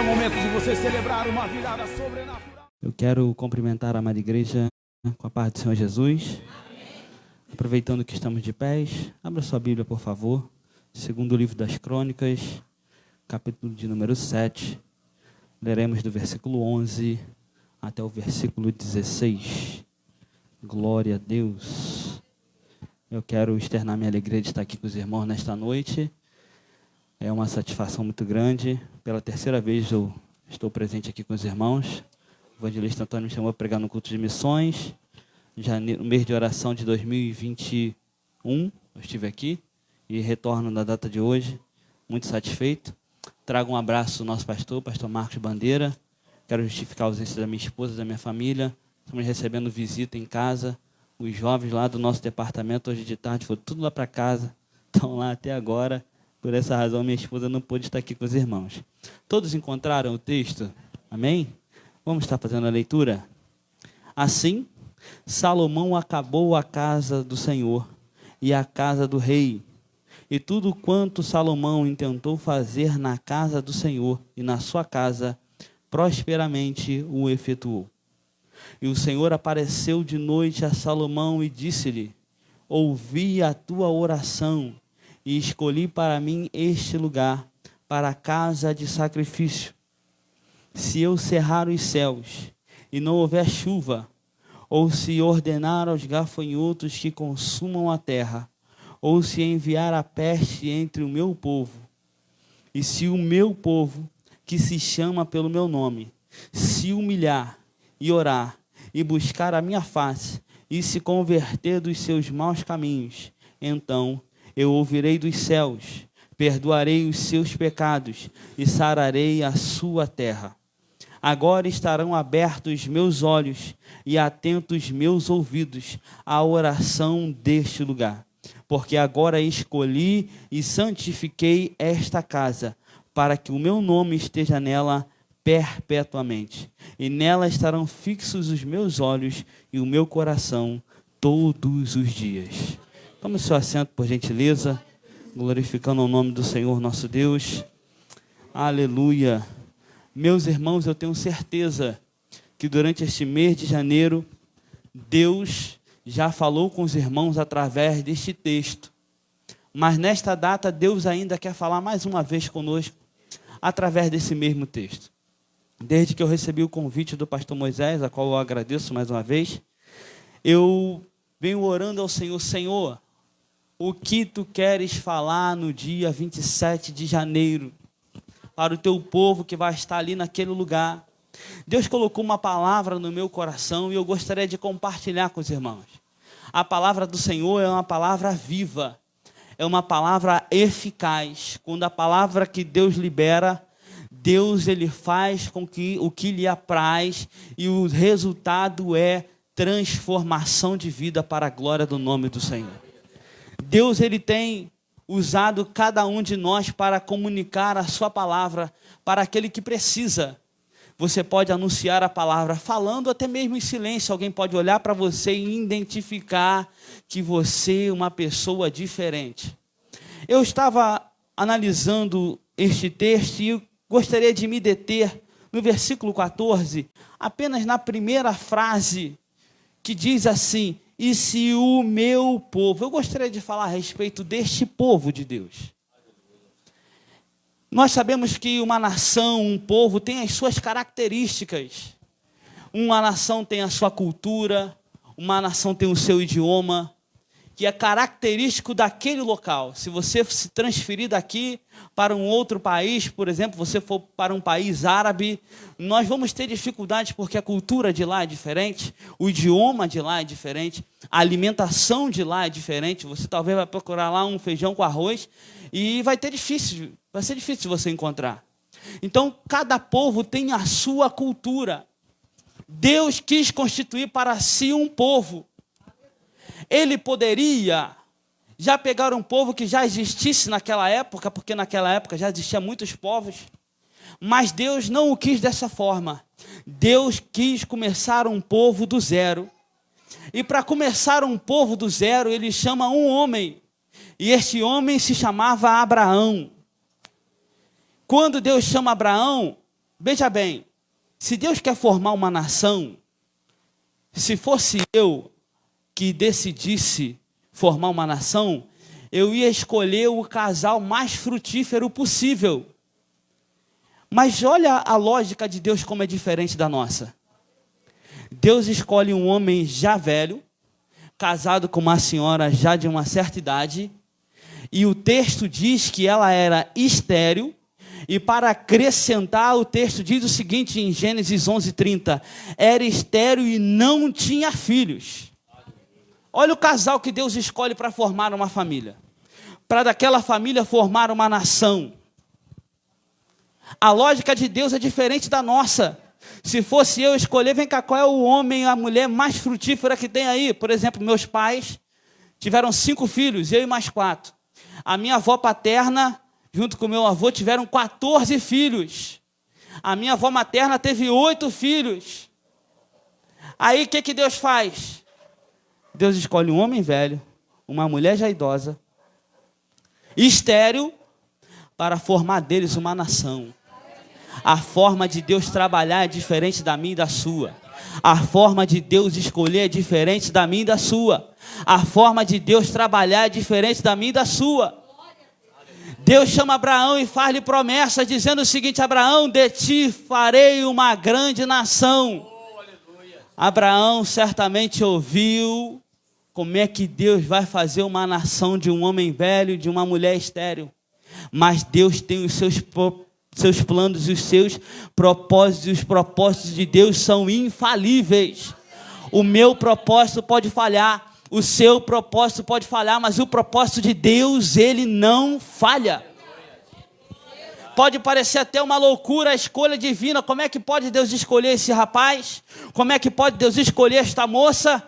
é o momento de você celebrar uma virada sobrenatural. Eu quero cumprimentar a amada igreja com a paz do Senhor Jesus. Aproveitando que estamos de pés, abra sua Bíblia, por favor. Segundo o livro das Crônicas, capítulo de número 7. Leremos do versículo 11 até o versículo 16. Glória a Deus. Eu quero externar minha alegria de estar aqui com os irmãos nesta noite. É uma satisfação muito grande. Pela terceira vez eu estou presente aqui com os irmãos. O evangelista Antônio me chamou a pregar no culto de missões. No mês de oração de 2021, eu estive aqui e retorno na data de hoje, muito satisfeito. Trago um abraço ao nosso pastor Marcos Bandeira. Quero justificar a ausência da minha esposa, da minha família. Estamos recebendo visita em casa. Os jovens lá do nosso departamento, hoje de tarde, foram tudo lá para casa. Estão lá até agora. Por essa razão, minha esposa não pôde estar aqui com os irmãos. Todos encontraram o texto? Amém? Vamos estar fazendo a leitura? Assim, Salomão acabou a casa do Senhor e a casa do rei. E tudo quanto Salomão intentou fazer na casa do Senhor e na sua casa, prosperamente o efetuou. E o Senhor apareceu de noite a Salomão e disse-lhe: ouvi a tua oração e escolhi para mim este lugar, para a casa de sacrifício. Se eu cerrar os céus e não houver chuva, ou se ordenar aos gafanhotos que consumam a terra, ou se enviar a peste entre o meu povo, e se o meu povo, que se chama pelo meu nome, se humilhar e orar, e buscar a minha face, e se converter dos seus maus caminhos, então eu ouvirei dos céus, perdoarei os seus pecados, e sararei a sua terra. Agora estarão abertos meus olhos e atentos meus ouvidos à oração deste lugar. Porque agora escolhi e santifiquei esta casa, para que o meu nome esteja nela perpetuamente. E nela estarão fixos os meus olhos e o meu coração todos os dias. Tome seu assento, por gentileza, glorificando o nome do Senhor nosso Deus. Aleluia. Meus irmãos, eu tenho certeza que durante este mês de janeiro, Deus já falou com os irmãos através deste texto. Mas nesta data, Deus ainda quer falar mais uma vez conosco, através desse mesmo texto. Desde que eu recebi o convite do pastor Moisés, a qual eu agradeço mais uma vez, eu venho orando ao Senhor: Senhor, o que tu queres falar no dia 27 de janeiro? Para o teu povo que vai estar ali naquele lugar. Deus colocou uma palavra no meu coração e eu gostaria de compartilhar com os irmãos. A palavra do Senhor é uma palavra viva, é uma palavra eficaz. Quando a palavra que Deus libera, Deus ele faz com que o que lhe apraz, e o resultado é transformação de vida para a glória do nome do Senhor. Deus ele tem usado cada um de nós para comunicar a sua palavra para aquele que precisa. Você pode anunciar a palavra falando até mesmo em silêncio. Alguém pode olhar para você e identificar que você é uma pessoa diferente. Eu estava analisando este texto e eu gostaria de me deter no versículo 14, apenas na primeira frase, que diz assim: e se o meu povo... Eu gostaria de falar a respeito deste povo de Deus. Nós sabemos que uma nação, um povo, tem as suas características. Uma nação tem a sua cultura, uma nação tem o seu idioma, que é característico daquele local. Se você se transferir daqui para um outro país, por exemplo, você for para um país árabe, nós vamos ter dificuldades porque a cultura de lá é diferente, o idioma de lá é diferente, a alimentação de lá é diferente. Você talvez vai procurar lá um feijão com arroz e vai ser difícil você encontrar. Então, cada povo tem a sua cultura. Deus quis constituir para si um povo. Ele poderia já pegar um povo que já existisse naquela época, porque naquela época já existiam muitos povos, mas Deus não o quis dessa forma. Deus quis começar um povo do zero. E para começar um povo do zero, ele chama um homem. E este homem se chamava Abraão. Quando Deus chama Abraão, Veja bem, se Deus quer formar uma nação, se fosse eu que decidisse formar uma nação, eu ia escolher o casal mais frutífero possível. Mas olha a lógica de Deus como é diferente da nossa. Deus escolhe um homem já velho, casado com uma senhora já de uma certa idade, e o texto diz que ela era estéril, e para acrescentar, o texto diz o seguinte em Gênesis 11:30, era estéril e não tinha filhos. Olha o casal que Deus escolhe para formar uma família. Para daquela família formar uma nação. A lógica de Deus é diferente da nossa. Se fosse eu escolher, vem cá, qual é o homem, a mulher mais frutífera que tem aí? Por exemplo, meus pais tiveram 5 filhos, eu e mais 4. A minha avó paterna, junto com meu avô, tiveram 14 filhos. A minha avó materna teve 8 filhos. Aí o que Deus faz? Deus escolhe um homem velho, uma mulher já idosa, estéril, para formar deles uma nação. A forma de Deus trabalhar é diferente da minha e da sua. A forma de Deus escolher é diferente da minha e da sua. A forma de Deus trabalhar é diferente da minha e da sua. Deus chama Abraão e faz-lhe promessa, dizendo o seguinte: Abraão, de ti farei uma grande nação. Abraão certamente ouviu como é que Deus vai fazer uma nação de um homem velho e de uma mulher estéril. Mas Deus tem os seus planos e os seus propósitos, e os propósitos de Deus são infalíveis. O meu propósito pode falhar, o seu propósito pode falhar, mas o propósito de Deus, ele não falha. Pode parecer até uma loucura a escolha divina. Como é que pode Deus escolher esse rapaz? Como é que pode Deus escolher esta moça?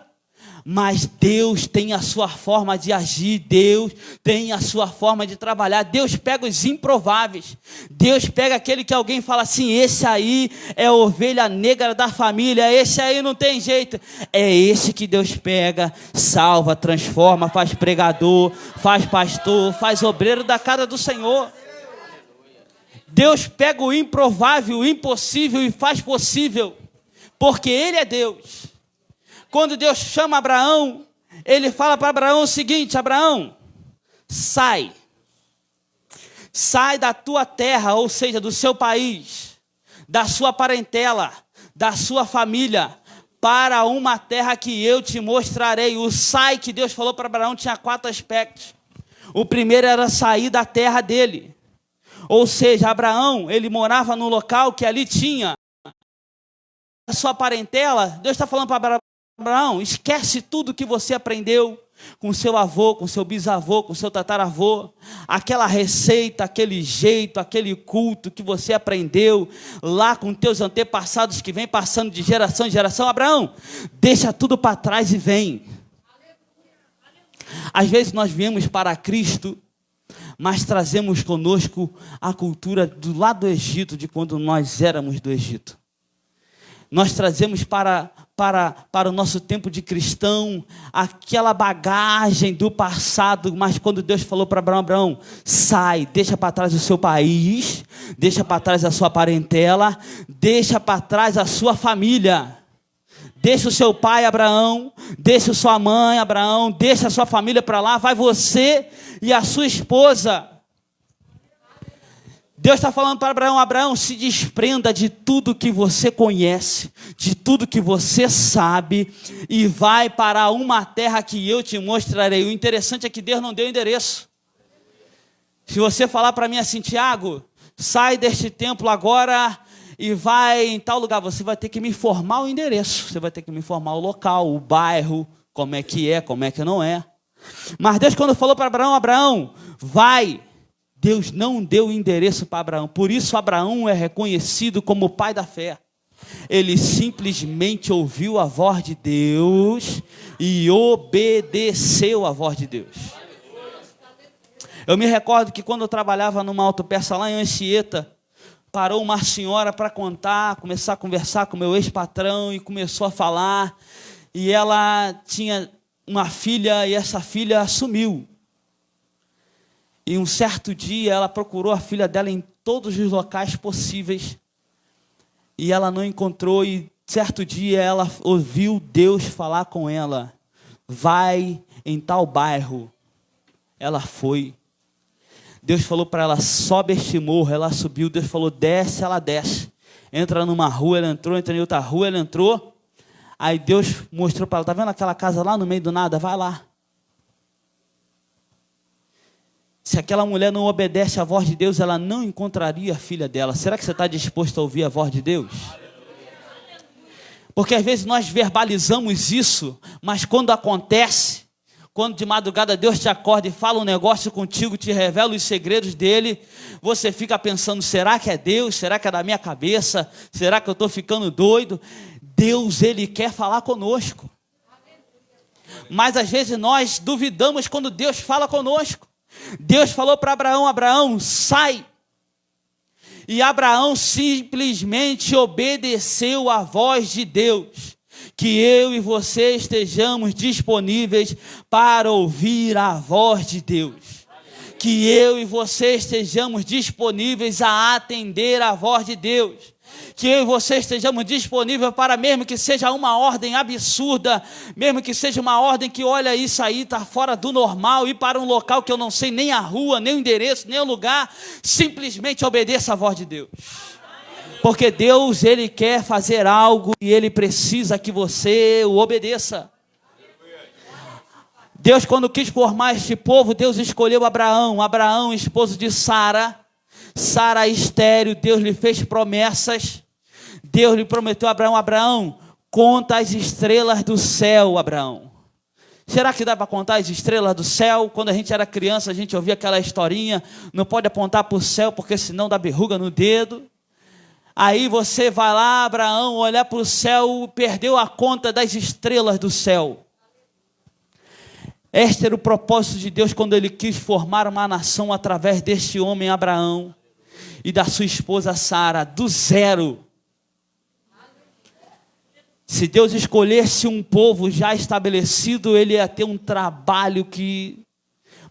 Mas Deus tem a sua forma de agir, Deus tem a sua forma de trabalhar. Deus pega os improváveis, Deus pega aquele que alguém fala assim: esse aí é a ovelha negra da família, esse aí não tem jeito. É esse que Deus pega, salva, transforma, faz pregador, faz pastor, faz obreiro da casa do Senhor. Deus pega o improvável, o impossível e faz possível, porque Ele é Deus. Quando Deus chama Abraão, Ele fala para Abraão o seguinte: Abraão, sai da tua terra, ou seja, do seu país, da sua parentela, da sua família, para uma terra que eu te mostrarei. O sai que Deus falou para Abraão tinha 4 aspectos. O primeiro era sair da terra dele, ou seja, Abraão, ele morava num local que ali tinha a sua parentela. Deus está falando para Abraão: esquece tudo que você aprendeu com seu avô, com seu bisavô, com seu tataravô, aquela receita, aquele jeito, aquele culto que você aprendeu lá com teus antepassados que vem passando de geração em geração. Abraão, deixa tudo para trás e vem. Às vezes nós viemos para Cristo, mas trazemos conosco a cultura do lado do Egito, de quando nós éramos do Egito. Nós trazemos para o nosso tempo de cristão aquela bagagem do passado, mas quando Deus falou para Abraão: Abraão, sai, deixa para trás o seu país, deixa para trás a sua parentela, deixa para trás a sua família. Deixa o seu pai, Abraão, deixa a sua mãe, Abraão, deixa a sua família para lá, vai você e a sua esposa. Deus está falando para Abraão: Abraão, se desprenda de tudo que você conhece, de tudo que você sabe, e vai para uma terra que eu te mostrarei. O interessante é que Deus não deu endereço. Se você falar para mim assim: Tiago, sai deste templo agora e vai em tal lugar, você vai ter que me informar o endereço, você vai ter que me informar o local, o bairro, como é, como é que não é. Mas Deus, quando falou para Abraão: Abraão, vai. Deus não deu endereço para Abraão. Por isso Abraão é reconhecido como o pai da fé. Ele simplesmente ouviu a voz de Deus e obedeceu a voz de Deus. Eu me recordo que quando eu trabalhava numa autopeça lá em Anchieta, parou uma senhora para começar a conversar com meu ex-patrão e começou a falar. E ela tinha uma filha e essa filha sumiu. E um certo dia ela procurou a filha dela em todos os locais possíveis E ela não encontrou, e certo dia ela ouviu Deus falar com ela: vai em tal bairro. Ela foi. Deus falou para ela: sobe este morro. Ela subiu. Deus falou: desce, ela desce. Entra numa rua, ela entrou. Entra em outra rua, ela entrou. Aí Deus mostrou para ela: tá vendo aquela casa lá no meio do nada? Vai lá. Se aquela mulher não obedece à voz de Deus, ela não encontraria a filha dela. Será que você está disposto a ouvir a voz de Deus? Porque às vezes nós verbalizamos isso, mas quando acontece, quando de madrugada Deus te acorda e fala um negócio contigo, te revela os segredos dele, você fica pensando: será que é Deus? Será que é da minha cabeça? Será que eu estou ficando doido? Deus, ele quer falar conosco. Mas às vezes nós duvidamos quando Deus fala conosco. Deus falou para Abraão: Abraão, sai. E Abraão simplesmente obedeceu à voz de Deus. Que eu e você estejamos disponíveis para ouvir a voz de Deus. Que eu e você estejamos disponíveis a atender a voz de Deus. Que eu e você estejamos disponíveis para, mesmo que seja uma ordem absurda, mesmo que seja uma ordem que, olha, isso aí está fora do normal, ir para um local que eu não sei nem a rua, nem o endereço, nem o lugar, simplesmente obedeça a voz de Deus. Porque Deus, ele quer fazer algo e ele precisa que você o obedeça. Deus, quando quis formar este povo, Deus escolheu Abraão. Abraão, esposo de Sara. Sara estéril, Deus lhe fez promessas. Deus lhe prometeu a Abraão: Abraão, conta as estrelas do céu, Abraão. Será que dá para contar as estrelas do céu? Quando a gente era criança, a gente ouvia aquela historinha: não pode apontar para o céu, porque senão dá verruga no dedo. Aí você vai lá, Abraão, olhar para o céu, perdeu a conta das estrelas do céu. Este era o propósito de Deus quando ele quis formar uma nação através deste homem Abraão e da sua esposa Sara, do zero. Se Deus escolhesse um povo já estabelecido, ele ia ter um trabalho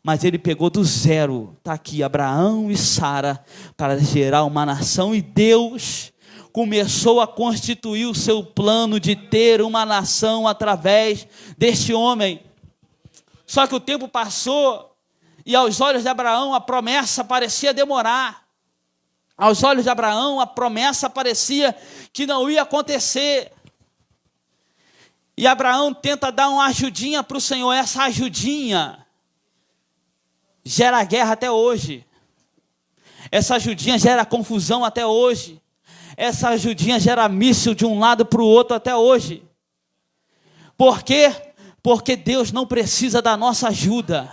mas ele pegou do zero. Está aqui Abraão e Sara para gerar uma nação, e Deus começou a constituir o seu plano de ter uma nação através deste homem. Só que o tempo passou e aos olhos de Abraão a promessa parecia demorar. Aos olhos de Abraão a promessa parecia que não ia acontecer. E Abraão tenta dar uma ajudinha para o Senhor. Essa ajudinha gera guerra até hoje. Essa ajudinha gera confusão até hoje. Essa ajudinha gera míssil de um lado para o outro até hoje. Por quê? Porque Deus não precisa da nossa ajuda.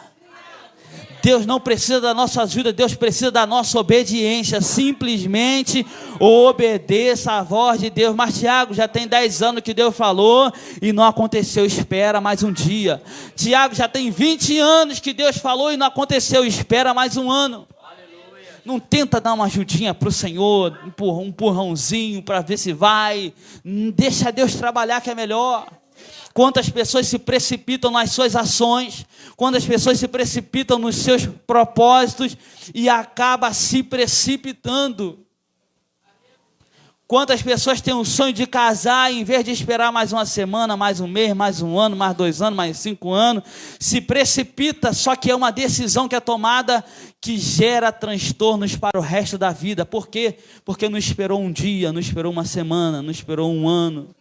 Deus não precisa da nossa ajuda, Deus precisa da nossa obediência. Simplesmente obedeça a voz de Deus. Mas Tiago, já tem 10 anos que Deus falou e não aconteceu, espera mais um dia. Tiago, já tem 20 anos que Deus falou e não aconteceu, espera mais um ano. Não tenta dar uma ajudinha para o Senhor, um empurrãozinho para ver se vai. Deixa Deus trabalhar, que é melhor. Quantas pessoas se precipitam nas suas ações, quantas pessoas se precipitam nos seus propósitos e acaba se precipitando. Quantas pessoas têm o sonho de casar e, em vez de esperar mais uma semana, mais um mês, mais um ano, mais 2 anos, mais 5 anos, se precipita, só que é uma decisão que é tomada que gera transtornos para o resto da vida. Por quê? Porque não esperou um dia, não esperou uma semana, não esperou um ano.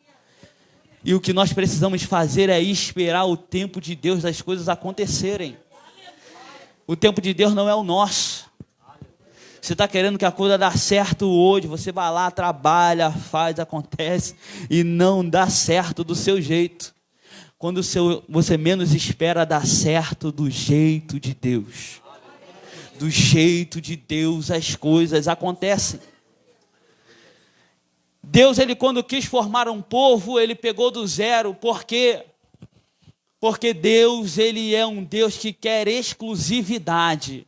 E o que nós precisamos fazer é esperar o tempo de Deus das coisas acontecerem. O tempo de Deus não é o nosso. Você está querendo que a coisa dê certo hoje, você vai lá, trabalha, faz, acontece, e não dá certo do seu jeito. Quando você menos espera, dá certo do jeito de Deus. Do jeito de Deus as coisas acontecem. Deus, ele quando quis formar um povo, ele pegou do zero. Por quê? Porque Deus, ele é um Deus que quer exclusividade.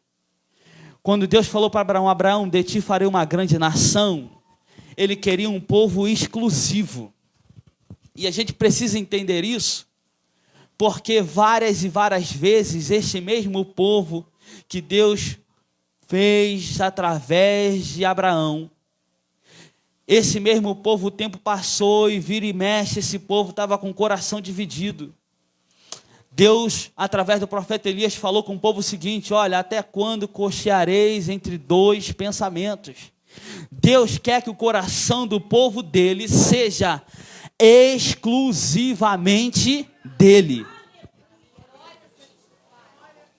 Quando Deus falou para Abraão: Abraão, de ti farei uma grande nação, ele queria um povo exclusivo. E a gente precisa entender isso, porque várias e várias vezes este mesmo povo que Deus fez através de Abraão, Esse mesmo povo, o tempo passou e vira e mexe, esse povo estava com o coração dividido. Deus, através do profeta Elias, falou com o povo o seguinte: olha, até quando cocheareis entre dois pensamentos? Deus quer que o coração do povo dele seja exclusivamente dele.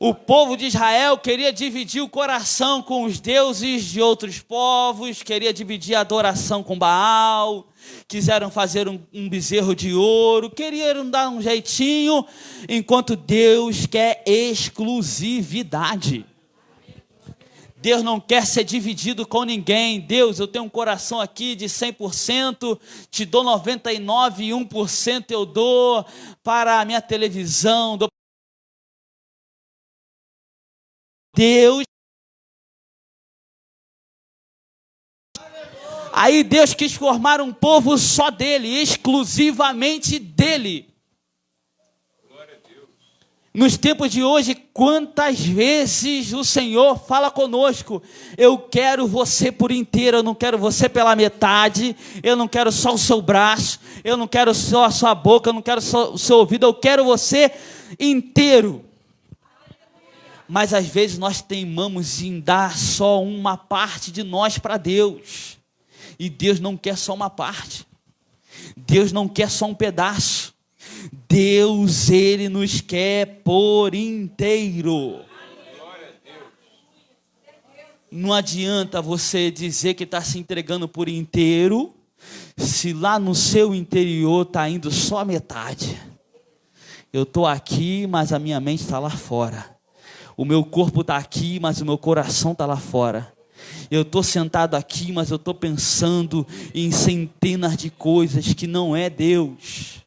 O povo de Israel queria dividir o coração com os deuses de outros povos, queria dividir a adoração com Baal, quiseram fazer um bezerro de ouro, queriam dar um jeitinho, enquanto Deus quer exclusividade. Deus não quer ser dividido com ninguém. Deus, eu tenho um coração aqui de 100%, te dou 99% e 1% eu dou para a minha televisão, dou Deus. Aí Deus quis formar um povo só dele, exclusivamente dele. Nos tempos de hoje, quantas vezes o Senhor fala conosco: eu quero você por inteiro, eu não quero você pela metade, eu não quero só o seu braço, eu não quero só a sua boca, eu não quero só o seu ouvido, eu quero você inteiro. Mas às vezes nós teimamos em dar só uma parte de nós para Deus. E Deus não quer só uma parte. Deus não quer só um pedaço. Deus, Ele nos quer por inteiro. Não adianta você dizer que está se entregando por inteiro, se lá no seu interior está indo só a metade. Eu estou aqui, mas a minha mente está lá fora. O meu corpo está aqui, mas o meu coração está lá fora. Eu estou sentado aqui, mas eu estou pensando em centenas de coisas que não é Deus.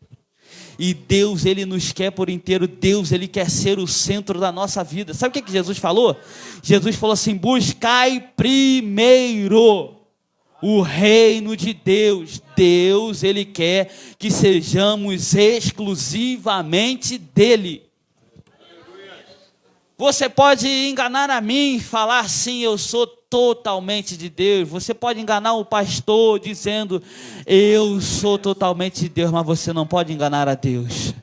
E Deus, Ele nos quer por inteiro. Deus, Ele quer ser o centro da nossa vida. Sabe o que Jesus falou? Jesus falou assim: buscai primeiro o reino de Deus. Deus, Ele quer que sejamos exclusivamente dEle. Você pode enganar a mim e falar assim: eu sou totalmente de Deus. Você pode enganar o pastor dizendo: eu sou totalmente de Deus, mas você não pode enganar a Deus.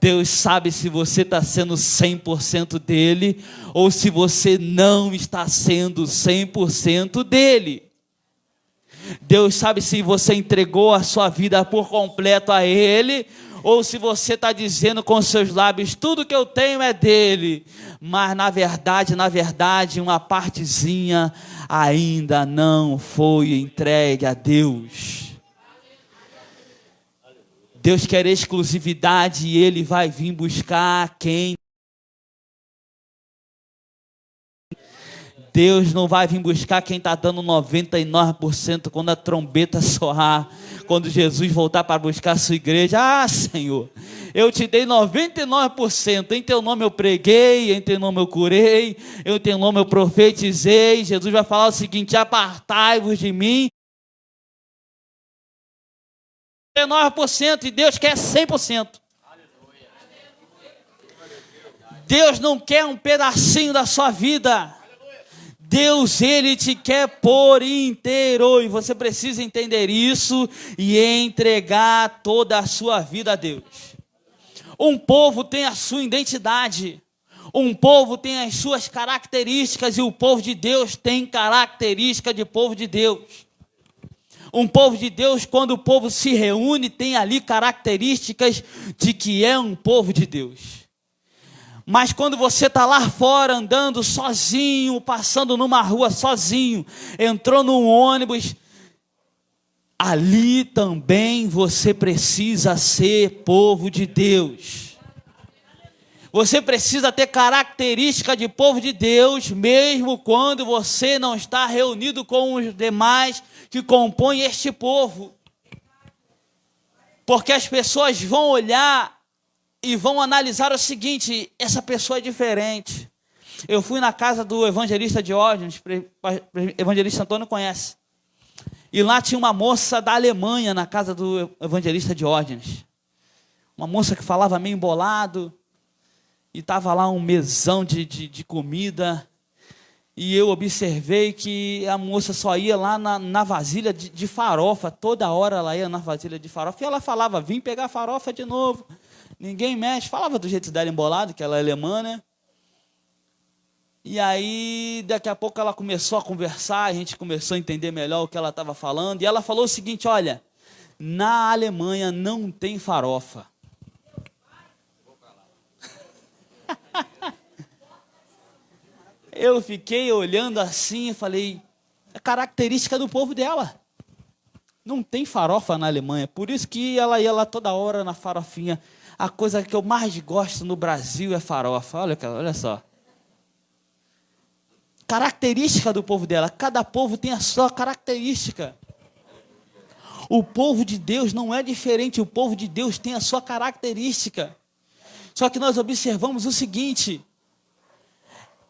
Deus sabe se você está sendo 100% dele, ou se você não está sendo 100% dele. Deus sabe se você entregou a sua vida por completo a Ele, ou se você está dizendo com seus lábios: tudo que eu tenho é dele, mas na verdade, uma partezinha ainda não foi entregue a Deus. Deus quer exclusividade e Ele vai vir buscar quem. Deus não vai vir buscar quem está dando 99% quando a trombeta soar, quando Jesus voltar para buscar a sua igreja. Ah, Senhor, eu te dei 99%, em teu nome eu preguei, em teu nome eu curei, em teu nome eu profetizei. Jesus vai falar o seguinte: apartai-vos de mim. 99%, e Deus quer 100%. Deus não quer um pedacinho da sua vida. Deus, Ele te quer por inteiro, e você precisa entender isso e entregar toda a sua vida a Deus. Um povo tem a sua identidade, um povo tem as suas características, e o povo de Deus tem característica de povo de Deus. Um povo de Deus, quando o povo se reúne, tem ali características de que é um povo de Deus. Mas quando você está lá fora andando sozinho, passando numa rua sozinho, entrou num ônibus, ali também você precisa ser povo de Deus. Você precisa ter característica de povo de Deus, mesmo quando você não está reunido com os demais que compõem este povo. Porque as pessoas vão olhar e vão analisar o seguinte: essa pessoa é diferente. Eu fui na casa do evangelista Diógenes, evangelista Antônio conhece. E lá tinha uma moça da Alemanha na casa do evangelista Diógenes. Uma moça que falava meio embolado. E estava lá um mesão de comida. e eu observei que a moça só ia lá na vasilha de farofa, toda hora ela ia na vasilha de farofa, e ela falava, vim pegar farofa de novo, ninguém mexe, falava do jeito dela embolado, que ela é alemã, né? E aí, daqui a pouco ela começou a conversar, a gente começou a entender melhor o que ela estava falando, e ela falou o seguinte, olha, na Alemanha não tem farofa. Eu fiquei olhando assim e falei, é característica do povo dela. Não tem farofa na Alemanha, por isso que ela ia lá toda hora na farofinha. A coisa que eu mais gosto no Brasil é farofa, olha só. Característica do povo dela, cada povo tem a sua característica. O povo de Deus não é diferente, o povo de Deus tem a sua característica. Só que nós observamos o seguinte,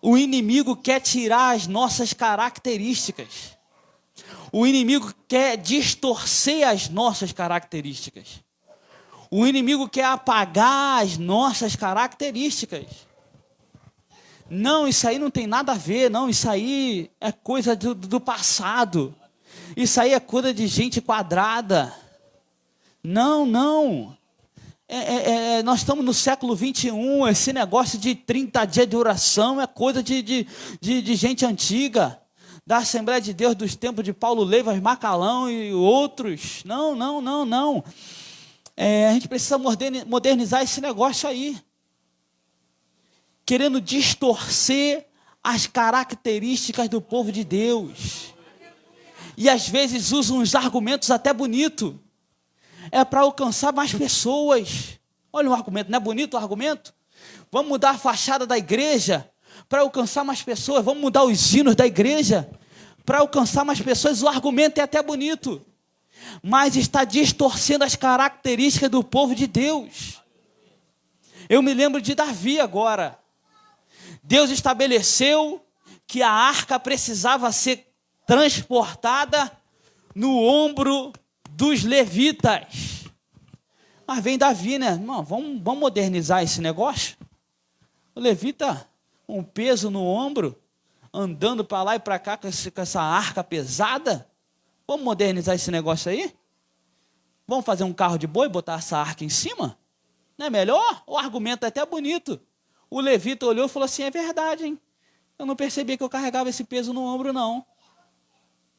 o inimigo quer tirar as nossas características. O inimigo quer distorcer as nossas características. O inimigo quer apagar as nossas características. Não, isso aí não tem nada a ver, não, isso aí é coisa do passado. Isso aí é coisa de gente quadrada. Não. Nós estamos no século 21, esse negócio de 30 dias de oração é coisa de gente antiga, da Assembleia de Deus dos tempos de Paulo Leivas, Macalão e outros. Não. A gente precisa modernizar esse negócio aí. Querendo distorcer as características do povo de Deus. E às vezes usam uns argumentos até bonitos. É para alcançar mais pessoas. Olha o argumento, não é bonito o argumento? Vamos mudar a fachada da igreja para alcançar mais pessoas. Vamos mudar os hinos da igreja para alcançar mais pessoas. O argumento é até bonito, mas está distorcendo as características do povo de Deus. Eu me lembro de Davi agora. Deus estabeleceu que a arca precisava ser transportada no ombro dos levitas. Mas vem Davi, né? Não, vamos modernizar esse negócio. O levita, um peso no ombro, andando para lá e para cá com essa arca pesada. Vamos modernizar esse negócio aí? Vamos fazer um carro de boi, botar essa arca em cima? Não é melhor? O argumento é até bonito. O levita olhou e falou assim, é verdade, hein? Eu não percebi que eu carregava esse peso no ombro, não.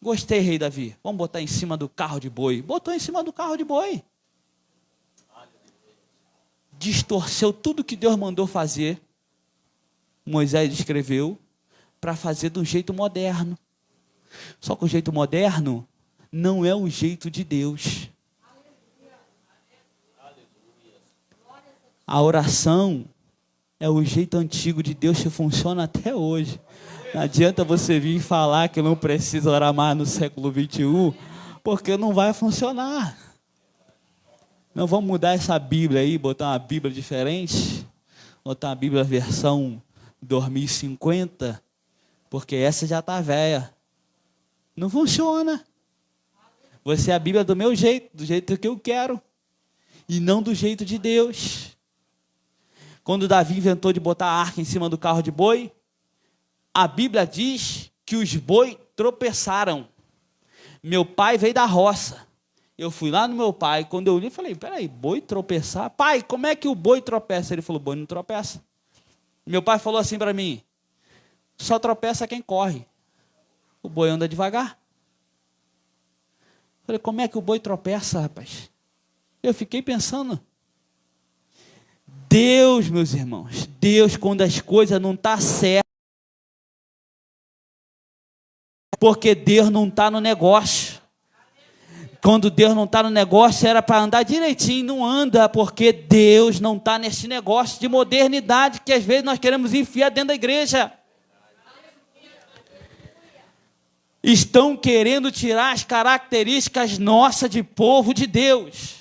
Gostei, rei Davi. Vamos botar em cima do carro de boi. Botou em cima do carro de boi. Distorceu tudo que Deus mandou fazer. Moisés escreveu para fazer do jeito moderno. Só que o jeito moderno não é o jeito de Deus. A oração é o jeito antigo de Deus que funciona até hoje. Não adianta você vir falar que não precisa orar mais no século 21, porque não vai funcionar. Não vamos mudar essa Bíblia aí, botar uma Bíblia diferente, botar uma Bíblia versão 2050, porque essa já está velha. Não funciona. Você é a Bíblia do meu jeito, do jeito que eu quero, e não do jeito de Deus. Quando Davi inventou de botar a arca em cima do carro de boi, a Bíblia diz que os boi tropeçaram. Meu pai veio da roça. Eu fui lá no meu pai, quando eu li, falei, peraí, boi tropeçar? Pai, como é que o boi tropeça? Ele falou, boi não tropeça. Meu pai falou assim para mim, só tropeça quem corre. O boi anda devagar. Falei, como é que o boi tropeça, rapaz? Eu fiquei pensando. Deus, meus irmãos, Deus, quando as coisas não estão certas, porque Deus não está no negócio. Quando Deus não está no negócio, era para andar direitinho, não anda, porque Deus não está nesse negócio de modernidade que às vezes nós queremos enfiar dentro da igreja. Estão querendo tirar as características nossas de povo de Deus.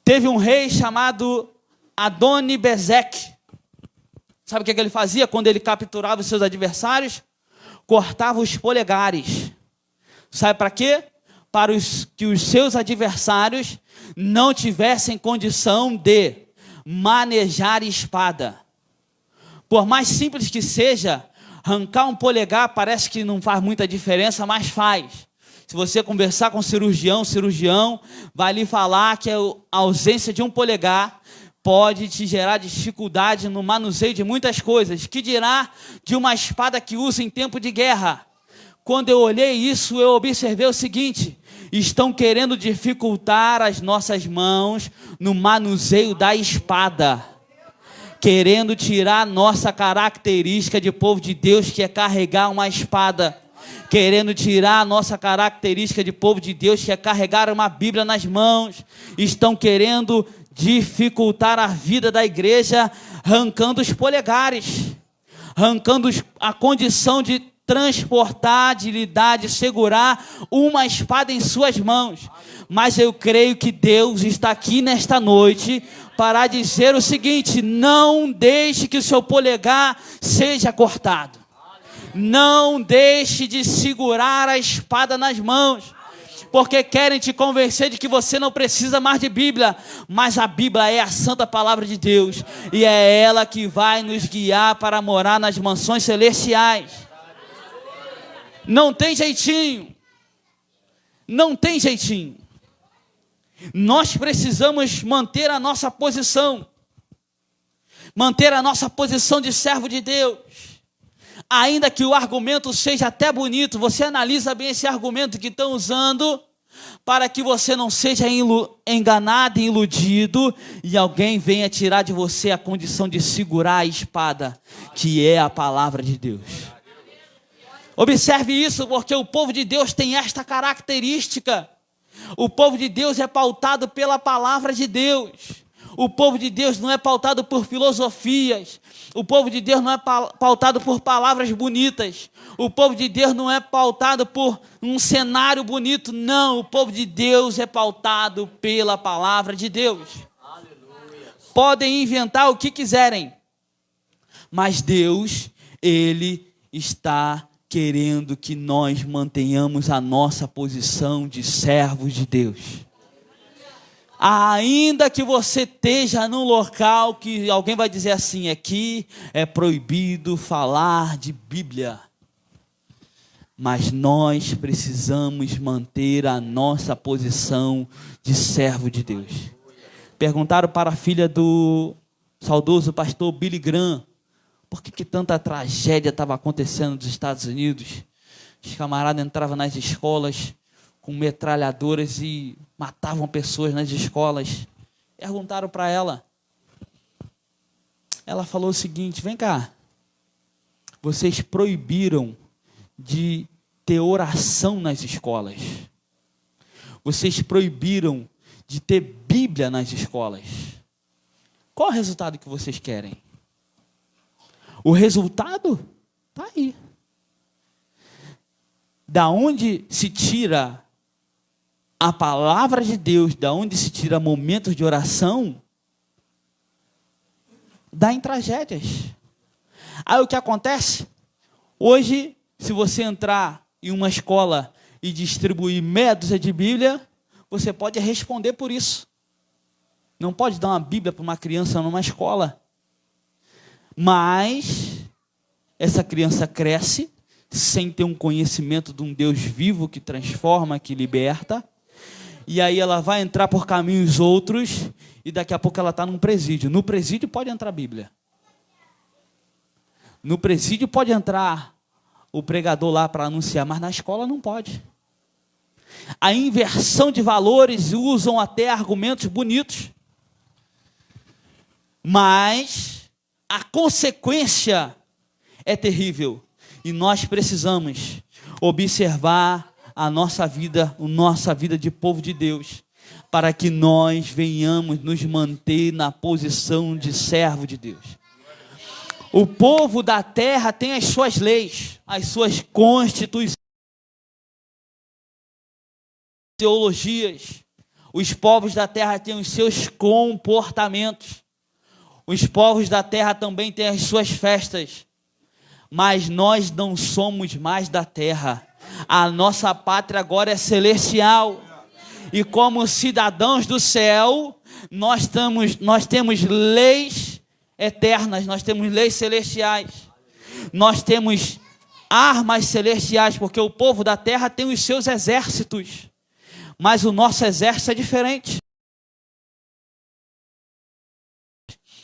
Teve um rei chamado Adoni-Bezek. Sabe o que ele fazia quando ele capturava os seus adversários? Cortava os polegares. Sabe para quê? Para que os seus adversários não tivessem condição de manejar espada. Por mais simples que seja, Arrancar um polegar parece que não faz muita diferença, mas faz. Se você conversar com o cirurgião vai lhe falar que a ausência de um polegar pode te gerar dificuldade no manuseio de muitas coisas. Que dirá de uma espada que usa em tempo de guerra? Quando eu olhei isso, eu observei o seguinte: estão querendo dificultar as nossas mãos no manuseio da espada, querendo tirar a nossa característica de povo de Deus, que é carregar uma espada, querendo tirar a nossa característica de povo de Deus, que é carregar uma Bíblia nas mãos. Estão querendo dificultar a vida da igreja, arrancando os polegares, arrancando a condição de transportar, de lidar, de segurar uma espada em suas mãos. Mas eu creio que Deus está aqui nesta noite para dizer o seguinte: não deixe que o seu polegar seja cortado. Não deixe de segurar a espada nas mãos, porque querem te convencer de que você não precisa mais de Bíblia, mas a Bíblia é a santa palavra de Deus, e é ela que vai nos guiar para morar nas mansões celestiais. Não tem jeitinho, não tem jeitinho. Nós precisamos manter a nossa posição de servo de Deus. Ainda que o argumento seja até bonito, você analisa bem esse argumento que estão usando, para que você não seja enganado e iludido, e alguém venha tirar de você a condição de segurar a espada, que é a palavra de Deus. Observe isso, porque o povo de Deus tem esta característica. O povo de Deus é pautado pela palavra de Deus. O povo de Deus não é pautado por filosofias. O povo de Deus não é pautado por palavras bonitas. O povo de Deus não é pautado por um cenário bonito. Não, o povo de Deus é pautado pela palavra de Deus. Aleluia. Podem inventar o que quiserem, mas Deus, Ele está querendo que nós mantenhamos a nossa posição de servos de Deus. Ainda que você esteja num local que alguém vai dizer assim: aqui é proibido falar de Bíblia, mas nós precisamos manter a nossa posição de servo de Deus. Perguntaram para a filha do saudoso pastor Billy Graham por que tanta tragédia estava acontecendo nos Estados Unidos. Os camaradas entravam nas escolas com metralhadoras e matavam pessoas nas escolas. Perguntaram para ela. Ela falou o seguinte: vem cá, vocês proibiram de ter oração nas escolas. Vocês proibiram de ter Bíblia nas escolas. Qual o resultado que vocês querem? O resultado está aí. Da onde se tira a palavra de Deus, da onde se tira momentos de oração, dá em tragédias. Aí o que acontece? Hoje, se você entrar em uma escola e distribuir meia dúzia de Bíblia, você pode responder por isso. Não pode dar uma Bíblia para uma criança numa escola. Mas essa criança cresce sem ter um conhecimento de um Deus vivo que transforma, que liberta. E aí ela vai entrar por caminhos outros e daqui a pouco ela está num presídio. No presídio pode entrar a Bíblia. No presídio pode entrar o pregador lá para anunciar, mas na escola não pode. A inversão de valores, usam até argumentos bonitos, mas a consequência é terrível. E nós precisamos observar a nossa vida de povo de Deus, para que nós venhamos nos manter na posição de servo de Deus. O povo da terra tem as suas leis, as suas constituições, teologias. Os povos da terra têm os seus comportamentos. Os povos da terra também têm as suas festas. Mas nós não somos mais da terra. A nossa pátria agora é celestial. E como cidadãos do céu, nós temos leis eternas, nós temos leis celestiais. Nós temos armas celestiais, porque o povo da terra tem os seus exércitos, mas o nosso exército é diferente.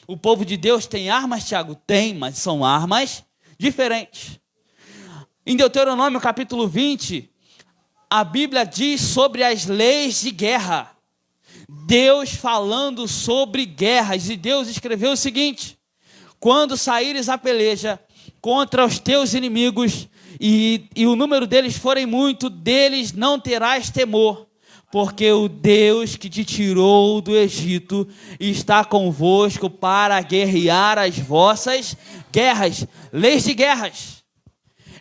O povo de Deus tem armas, Tiago? Tem, mas são armas diferentes. Em Deuteronômio capítulo 20, a Bíblia diz sobre as leis de guerra. Deus falando sobre guerras, e Deus escreveu o seguinte: quando saíres a peleja contra os teus inimigos, e o número deles forem muito, deles não terás temor, porque o Deus que te tirou do Egito está convosco para guerrear as vossas guerras. Leis de guerras.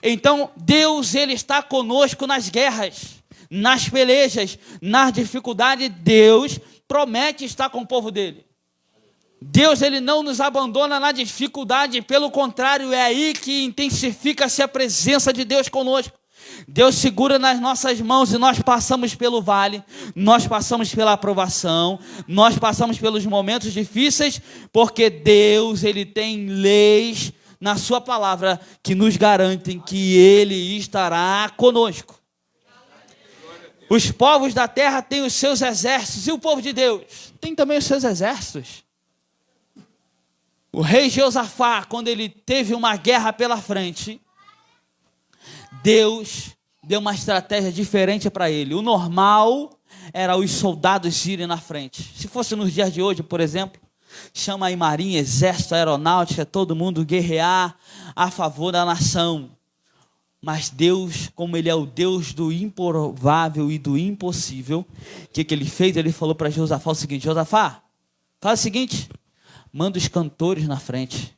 Então, Deus, Ele está conosco nas guerras, nas pelejas, nas dificuldades. Deus promete estar com o povo dele. Deus, Ele não nos abandona na dificuldade, pelo contrário, é aí que intensifica-se a presença de Deus conosco. Deus segura nas nossas mãos e nós passamos pelo vale, nós passamos pela aprovação, nós passamos pelos momentos difíceis, porque Deus, Ele tem leis na sua palavra que nos garantem que Ele estará conosco. Os povos da terra têm os seus exércitos, e o povo de Deus tem também os seus exércitos. O rei Josafá, quando ele teve uma guerra pela frente, Deus deu uma estratégia diferente para ele. O normal era os soldados irem na frente. Se fosse nos dias de hoje, por exemplo, chama aí marinha, exército, aeronáutica, todo mundo guerrear a favor da nação. Mas Deus, como Ele é o Deus do improvável e do impossível, o que Ele fez? Ele falou para Josafá o seguinte: Josafá, faz o seguinte, manda os cantores na frente.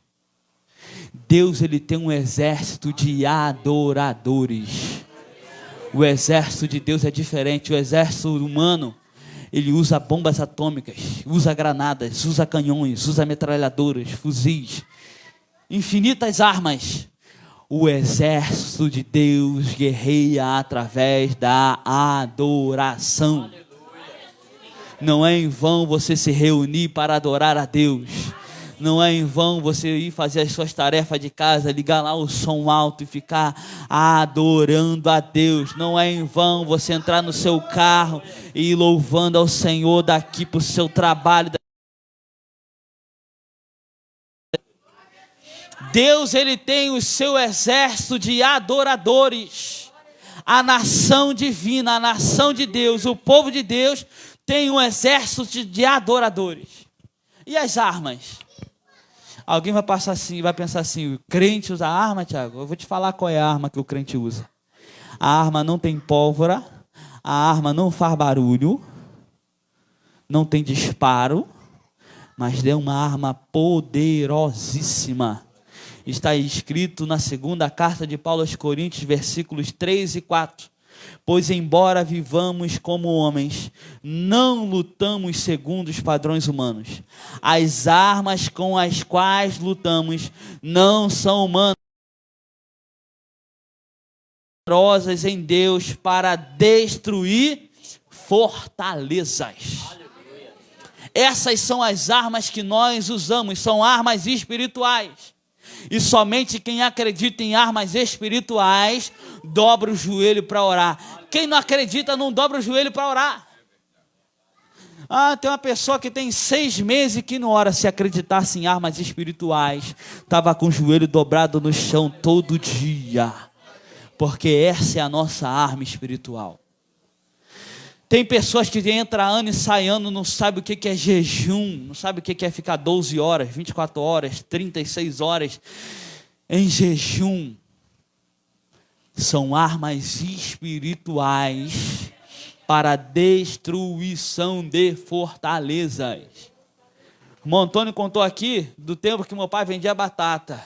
Deus, Ele tem um exército de adoradores. O exército de Deus é diferente. O exército humano, ele usa bombas atômicas, usa granadas, usa canhões, usa metralhadoras, fuzis, infinitas armas. O exército de Deus guerreia através da adoração. Não é em vão você se reunir para adorar a Deus. Não é em vão você ir fazer as suas tarefas de casa, ligar lá o som alto e ficar adorando a Deus. Não é em vão você entrar no seu carro e ir louvando ao Senhor daqui para o seu trabalho. Deus, Ele tem o seu exército de adoradores. A nação divina, a nação de Deus, o povo de Deus tem um exército de adoradores. E as armas? Alguém vai pensar assim, o crente usa arma, Tiago? Eu vou te falar qual é a arma que o crente usa. A arma não tem pólvora, a arma não faz barulho, não tem disparo, mas é uma arma poderosíssima. Está escrito na segunda carta de Paulo aos Coríntios, versículos 3 e 4. Pois embora vivamos como homens, não lutamos segundo os padrões humanos. As armas com as quais lutamos não são humanas, poderosas em Deus para destruir fortalezas. Essas são as armas que nós usamos, são armas espirituais. E somente quem acredita em armas espirituais dobra o joelho para orar. Quem não acredita não dobra o joelho para orar. Tem uma pessoa que tem 6 meses que não ora. Se acreditasse em armas espirituais, estava com o joelho dobrado no chão todo dia. Porque essa é a nossa arma espiritual. Tem pessoas que entram ano e saem ano, não sabem o que é jejum, não sabem o que é ficar 12 horas, 24 horas, 36 horas em jejum. São armas espirituais para destruição de fortalezas. O irmão Antônio contou aqui do tempo que meu pai vendia batata.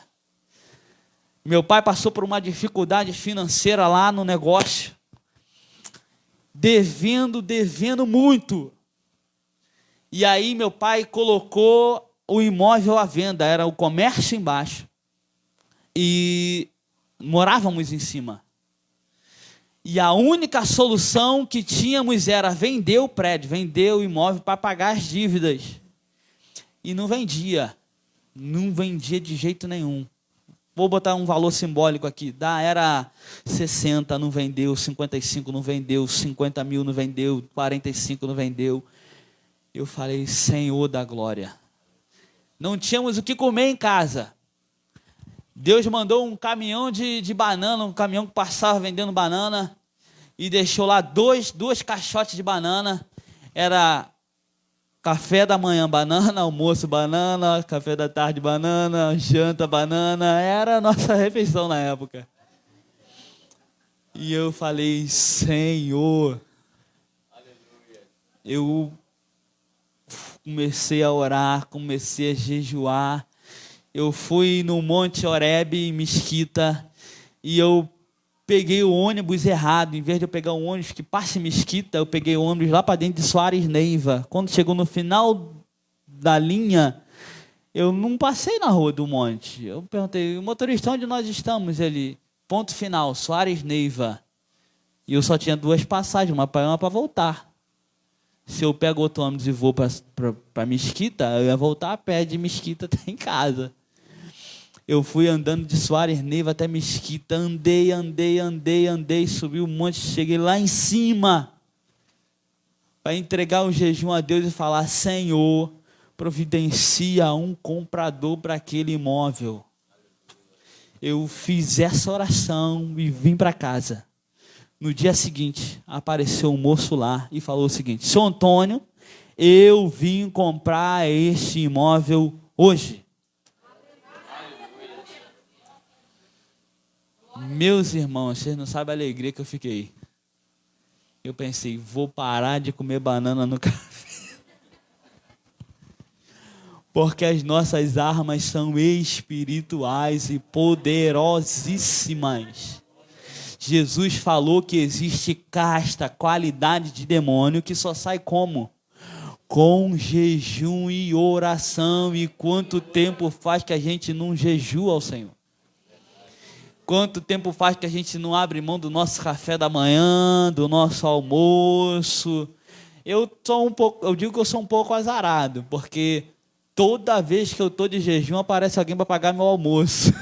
Meu pai passou por uma dificuldade financeira lá no negócio. Devendo muito. E aí meu pai colocou o imóvel à venda, era o comércio embaixo. E morávamos em cima. E a única solução que tínhamos era vender o prédio, vender o imóvel para pagar as dívidas. E não vendia de jeito nenhum. vou botar um valor simbólico aqui, era 60, não vendeu, 55 não vendeu, 50 mil não vendeu, 45 não vendeu. Eu falei, Senhor da glória, não tínhamos o que comer em casa. Deus mandou um caminhão de banana, um caminhão que passava vendendo banana, e deixou lá duas caixotes de banana. Era café da manhã banana, almoço banana, café da tarde banana, janta banana. Era a nossa refeição na época. E eu falei, Senhor, eu comecei a orar, comecei a jejuar. Eu fui no Monte Horebe, em Mesquita, e eu peguei o ônibus errado. Em vez de eu pegar um ônibus que passa em Mesquita, eu peguei o ônibus lá para dentro de Soares Neiva. Quando chegou no final da linha, eu não passei na rua do monte. Eu perguntei, o motorista, onde nós estamos? Ele, ponto final, Soares Neiva. E eu só tinha 2 passagens, uma para ir e uma para voltar. Se eu pego outro ônibus e vou para Mesquita, eu ia voltar a pé de Mesquita até em casa. Eu fui andando de Soares Neiva até Mesquita, andei, subi um monte, cheguei lá em cima para entregar o jejum a Deus e falar, Senhor, providencia um comprador para aquele imóvel. Eu fiz essa oração e vim para casa. No dia seguinte, apareceu um moço lá e falou o seguinte, Seu Antônio, eu vim comprar este imóvel hoje. Meus irmãos, vocês não sabem a alegria que eu fiquei. Eu pensei, vou parar de comer banana no café. Porque as nossas armas são espirituais e poderosíssimas. Jesus falou que existe casta, qualidade de demônio que só sai como? Com jejum e oração. E quanto tempo faz que a gente não jejua ao Senhor? Quanto tempo faz que a gente não abre mão do nosso café da manhã, do nosso almoço? Eu digo que eu sou um pouco azarado, porque toda vez que eu estou de jejum, aparece alguém para pagar meu almoço.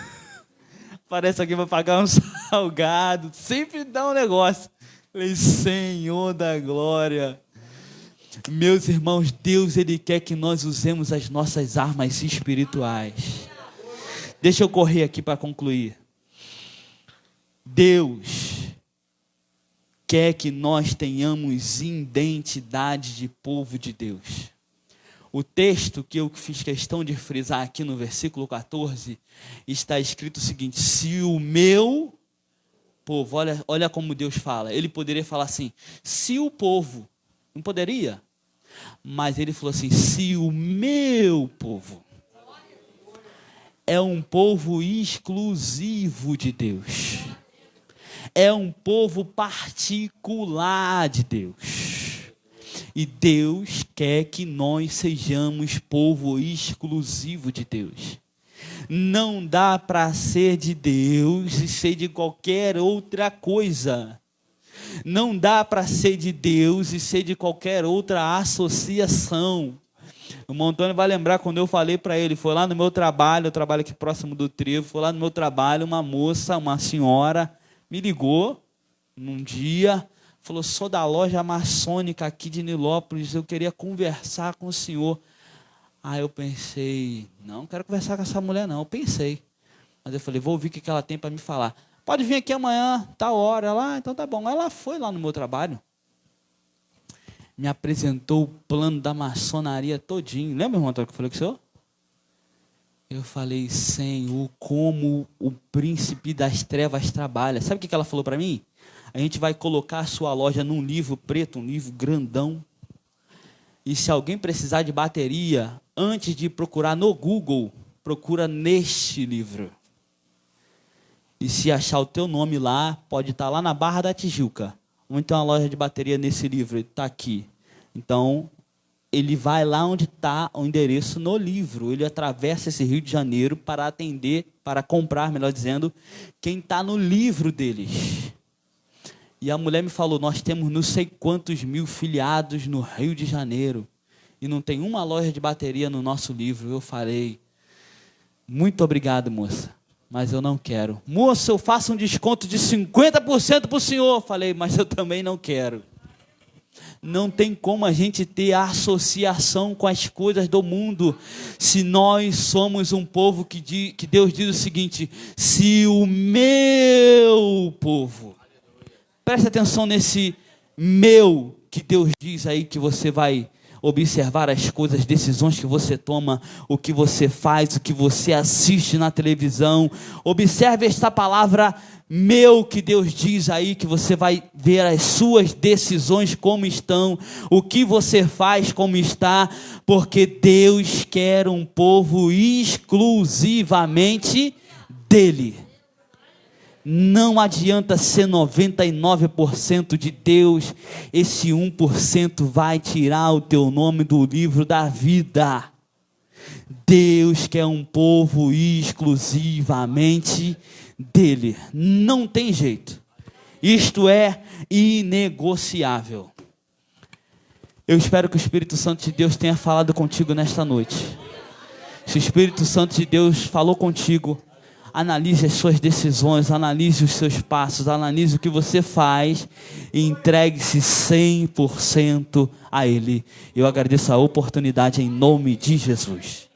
Aparece alguém para pagar um salgado. Sempre dá um negócio. Falei, Senhor da glória. Meus irmãos, Deus, Ele quer que nós usemos as nossas armas espirituais. Deixa eu correr aqui para concluir. Deus quer que nós tenhamos identidade de povo de Deus. O texto que eu fiz questão de frisar aqui no versículo 14, está escrito o seguinte, se o meu povo, olha como Deus fala, Ele poderia falar assim, se o povo, não poderia, mas Ele falou assim, se o meu povo, é um povo exclusivo de Deus. É um povo particular de Deus. E Deus quer que nós sejamos povo exclusivo de Deus. Não dá para ser de Deus e ser de qualquer outra coisa. Não dá para ser de Deus e ser de qualquer outra associação. O Montônio vai lembrar quando eu falei para ele, foi lá no meu trabalho, eu trabalho aqui próximo do Trevo, foi lá no meu trabalho, uma moça, uma senhora, me ligou num dia, falou, sou da loja maçônica aqui de Nilópolis, eu queria conversar com o senhor. Aí eu pensei, não quero conversar com essa mulher não, eu pensei. Mas eu falei, vou ouvir o que ela tem para me falar. Pode vir aqui amanhã, tal hora. Ela, então tá bom. Ela foi lá no meu trabalho, me apresentou o plano da maçonaria todinho. Lembra, irmão, que eu falei com o senhor? Eu falei, Senhor, como o príncipe das trevas trabalha. Sabe o que ela falou para mim? A gente vai colocar a sua loja num livro preto, um livro grandão. E se alguém precisar de bateria, antes de procurar no Google, procura neste livro. E se achar o teu nome lá, pode estar lá na Barra da Tijuca. Ou então a loja de bateria nesse livro, está aqui. Então, ele vai lá onde está o endereço no livro. Ele atravessa esse Rio de Janeiro para atender, para comprar, melhor dizendo, quem está no livro deles. E a mulher me falou, nós temos não sei quantos mil filiados no Rio de Janeiro. E não tem uma loja de bateria no nosso livro. Eu falei, muito obrigado, moça. mas eu não quero. Moça, eu faço um desconto de 50% para o senhor. Falei, mas eu também não quero. Não tem como a gente ter associação com as coisas do mundo, se nós somos um povo que Deus diz o seguinte: se o meu povo, preste atenção nesse meu que Deus diz aí, que você vai observar as coisas, decisões que você toma, o que você faz, o que você assiste na televisão. Observe esta palavra meu que Deus diz aí, que você vai ver as suas decisões como estão, o que você faz como está, porque Deus quer um povo exclusivamente dele. Não adianta ser 99% de Deus, esse 1% vai tirar o teu nome do livro da vida. Deus quer um povo exclusivamente dele. Não tem jeito. Isto é inegociável. Eu espero que o Espírito Santo de Deus tenha falado contigo nesta noite. Se o Espírito Santo de Deus falou contigo, analise as suas decisões, analise os seus passos, analise o que você faz e entregue-se 100% a Ele. Eu agradeço a oportunidade em nome de Jesus.